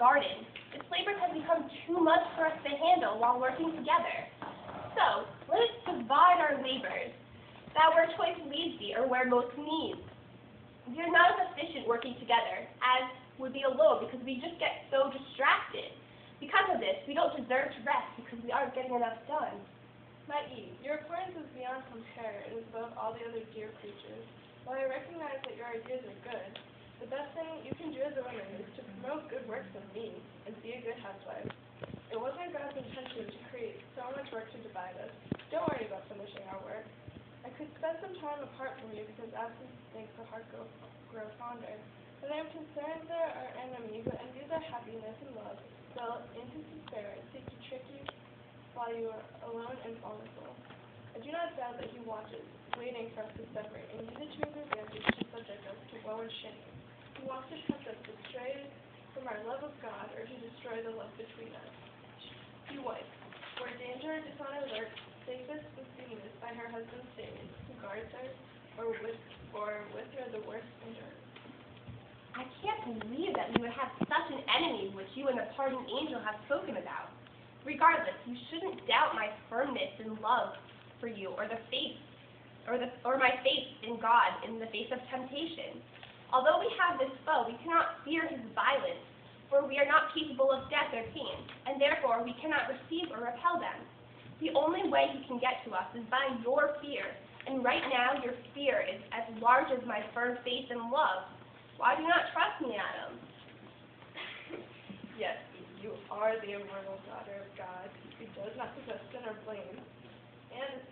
garden. Its labors have become too much for us to handle while working together. So, let us divide our labors, that where choice leads thee, or where most needs. We are not as efficient working together as would be alone because we just get so distracted. Because of this, we don't deserve to rest because we aren't getting enough done. My Eve, your importance is beyond compare and is above all the other dear creatures. While I recognize that your ideas are good, the best thing you can do as a woman is to promote good works of me and be a good housewife. It wasn't God's intention to create so much work to divide us. Don't worry about finishing our work. I could spend some time apart from you because absence makes the heart grow fonder. But I am concerned that our enemy who envies our happiness and love will, in his despair, seek to trick you while you are alone and vulnerable. I do not doubt that he watches, waiting for us to separate, and use it to his advantage to subject us to woe and shame. He wants to tempt us to stray from our love of God or to destroy the love between us. Be wife. Where danger or dishonor lurks, safest and sweetest by her husband's side, who guards her, or with her the worst endures. I can't believe that we would have such an enemy which you and the pardoned angel have spoken about. Regardless, you shouldn't doubt my firmness and love for you, or my faith in God in the face of temptation. Although we have this foe, we cannot fear his violence, for we are not capable of death or pain, and therefore we cannot receive or repel them. The only way he can get to us is by your fear, and right now your fear is as large as my firm faith and love. Why do you not trust me, Adam? Yes, you are the immortal daughter of God, who does not possess sin or blame. And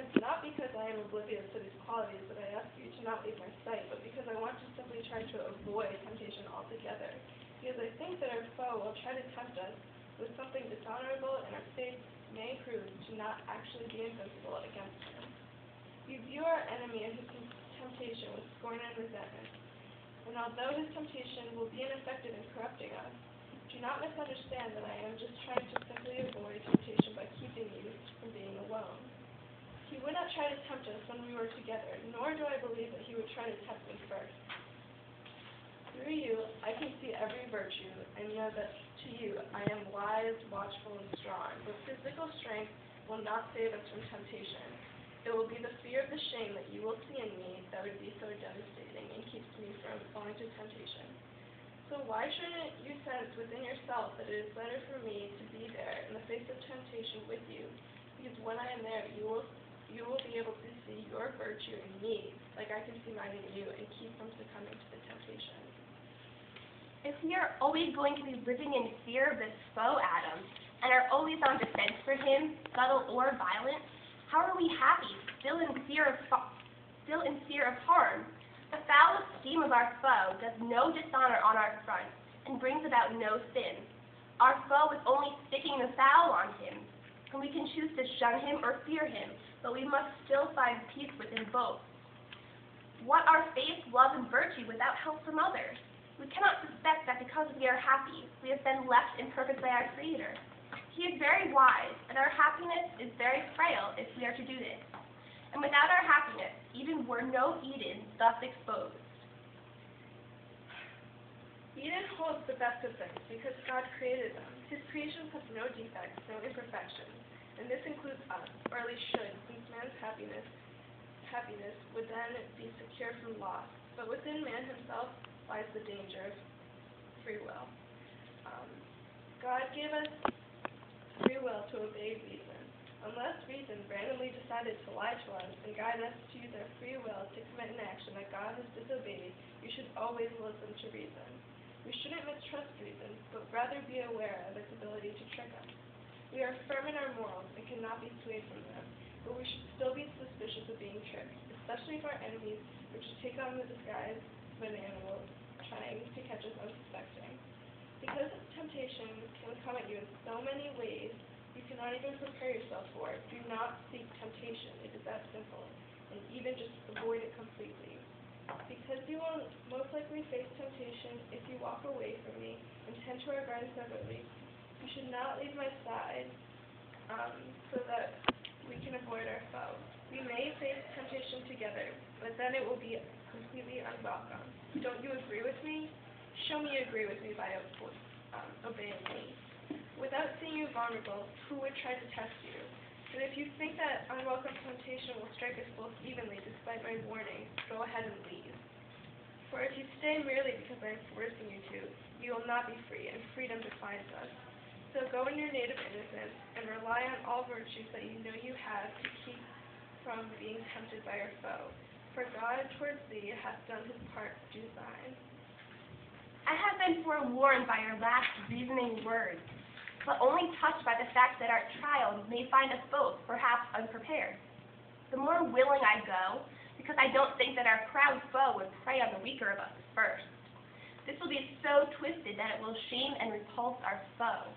it's not because I am oblivious to these qualities that I ask you to not leave my sight, but because I want to simply try to avoid temptation altogether. Because I think that our foe will try to tempt us with something dishonorable, and our faith may prove to not actually be invincible against him. You view our enemy and his temptation with scorn and resentment. And although his temptation will be ineffective in corrupting us, do not misunderstand that I am just trying to simply avoid temptation by keeping you from being alone. He would not try to tempt us when we were together, nor do I believe that he would try to tempt me first. Through you, I can see every virtue, and know that to you I am wise, watchful, and strong. But physical strength will not save us from temptation. It will be the fear of the shame that you will see in me that would be so devastating and keeps me from falling to temptation. So why shouldn't you sense within yourself that it is better for me to be there in the face of temptation with you? Because when I am there, you will be able to see your virtue in me, like I can see mine in you, and keep from succumbing to the temptation. If we are always going to be living in fear of this foe, Adam, and are always on defense for him, subtle or violent, how are we happy, still in fear of harm? The foul scheme of our foe does no dishonor on our front, and brings about no sin. Our foe is only sticking the foul on him, and we can choose to shun him or fear him, but we must still find peace within both. What are faith, love, and virtue without help from others? We cannot suspect that because we are happy, we have been left imperfect by our Creator. He is very wise, and our happiness is very frail if we are to do this. And without our happiness, even were no Eden thus exposed. Eden holds the best of things because God created them. His creations have no defects, no imperfections, and this includes us, or at least should, since man's happiness would then be secure from loss. But within man himself lies the danger of free will. God gave us free will to obey reason. Unless reason randomly decided to lie to us and guide us to use our free will to commit an action that God has disobeyed, you should always listen to reason. We shouldn't mistrust reason, but rather be aware of its ability to trick us. We are firm in our morals and cannot be swayed from them, but we should still be suspicious of being tricked, especially if our enemies which take on the disguise of an animal, trying to catch us unsuspecting. Because temptation can come at you in so many ways, you cannot even prepare yourself for it. Do not seek temptation. It is that simple. And even just avoid it completely. Because you will most likely face temptation if you walk away from me and tend to our garden separately, you should not leave my side so that we can avoid our foe. We may face temptation together, but then it will be completely unwelcome. Don't you agree with me? Show me you agree with me by obeying me. Without seeing you vulnerable, who would try to test you? And if you think that unwelcome temptation will strike us both evenly despite my warning, go ahead and leave. For if you stay merely because I am forcing you to, you will not be free, and freedom defines us. So go in your native innocence, and rely on all virtues that you know you have to keep from being tempted by your foe. For God towards thee hath done his part to do thine. I have been forewarned by your last reasoning words, but only touched by the fact that our trial may find us both, perhaps, unprepared. The more willing I go, because I don't think that our proud foe would prey on the weaker of us first. This will be so twisted that it will shame and repulse our foe.